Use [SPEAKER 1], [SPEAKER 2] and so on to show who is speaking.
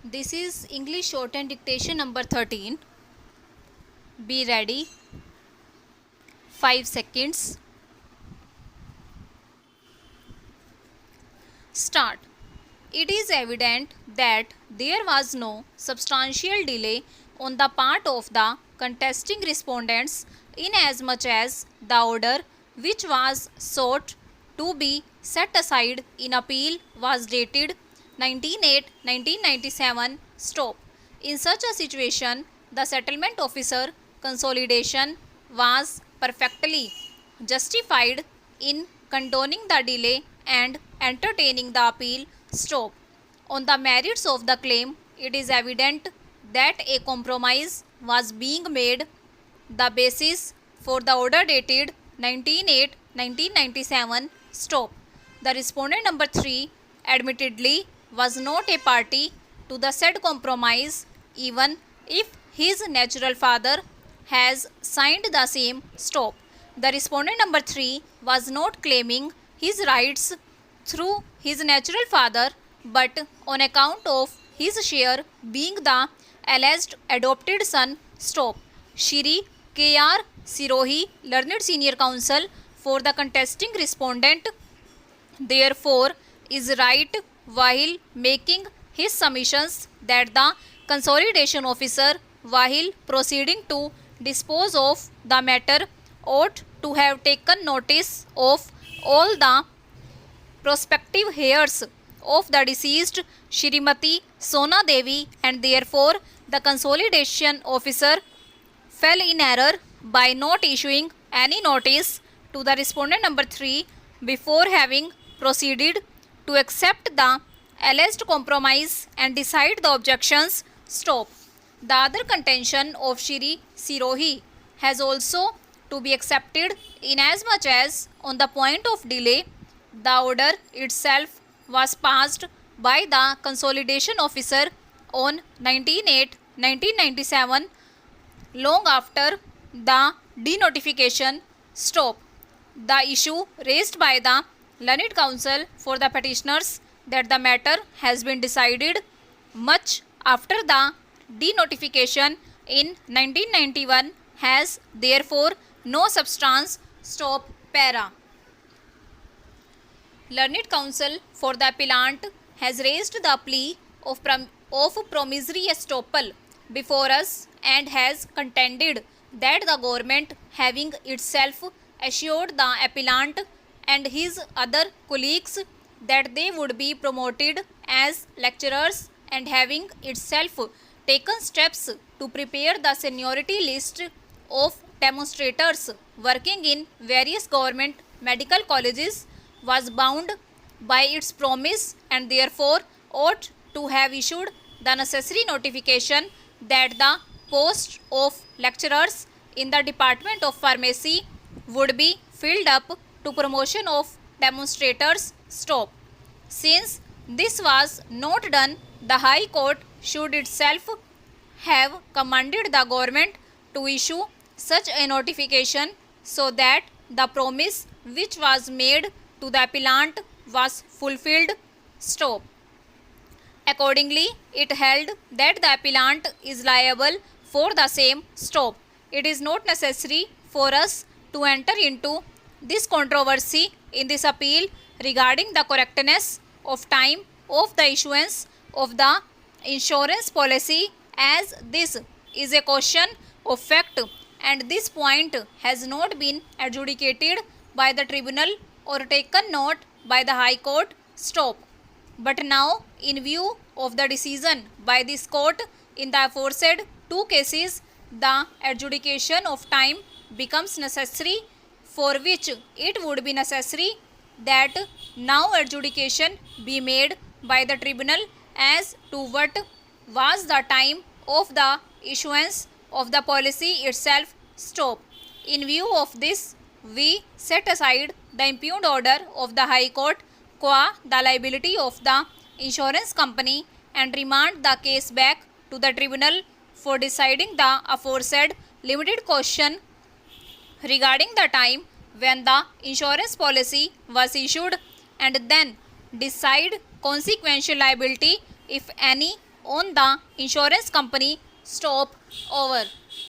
[SPEAKER 1] This is English shorthand dictation number 13. Be ready. 5 seconds. Start. It is evident that there was no substantial delay on the part of the contesting respondents inasmuch as the order which was sought to be set aside in appeal was dated 19/8/1997. Stop. In such a situation, the settlement officer consolidation was perfectly justified in condoning the delay and entertaining the appeal. Stop. On the merits of the claim, it is evident that a compromise was being made. The basis for the order dated 19/8/1997. Stop. The respondent number 3 admittedly was not a party to the said compromise, even if his natural father has signed the same. Stop. The respondent number 3 was not claiming his rights through his natural father, but on account of his share being the alleged adopted son. Stop. Shri K.R. Sirohi, Learned Senior Counsel for the contesting respondent, therefore is right while making his submissions that the consolidation officer, while proceeding to dispose of the matter, ought to have taken notice of all the prospective heirs of the deceased Shrimati Sona Devi, and therefore the consolidation officer fell in error by not issuing any notice to the respondent number 3 before having proceeded to accept the alleged compromise and decide the objections. Stop. The other contention of Shri Sirohi has also to be accepted inasmuch as on the point of delay, the order itself was passed by the consolidation officer on 19/8/1997, long after the denotification. Stop. The issue raised by the learned counsel for the petitioners that the matter has been decided much after the denotification in 1991 has therefore no substance. Stop. Para. Learned counsel for the appellant has raised the plea of promissory estoppel before us and has contended that the government, having itself assured the appellant and his other colleagues that they would be promoted as lecturers, and having itself taken steps to prepare the seniority list of demonstrators working in various government medical colleges, was bound by its promise and therefore ought to have issued the necessary notification that the post of lecturers in the Department of Pharmacy would be filled up to promotion of demonstrators. Stop. Since this was not done, the High Court should itself have commanded the government to issue such a notification so that the promise which was made to the appellant was fulfilled. Stop. Accordingly, it held that the appellant is liable for the same. Stop. It is not necessary for us to enter into this controversy in this appeal regarding the correctness of time of the issuance of the insurance policy, as this is a question of fact and this point has not been adjudicated by the tribunal or taken note by the High Court. Stop. But now, in view of the decision by this court in the aforesaid two cases, the adjudication of time becomes necessary, for which it would be necessary that now adjudication be made by the tribunal as to what was the time of the issuance of the policy itself. Stop. In view of this, we set aside the impugned order of the High Court qua the liability of the insurance company and remand the case back to the tribunal for deciding the aforesaid limited question regarding the time when the insurance policy was issued, and then decide consequential liability, if any, on the insurance company stop over.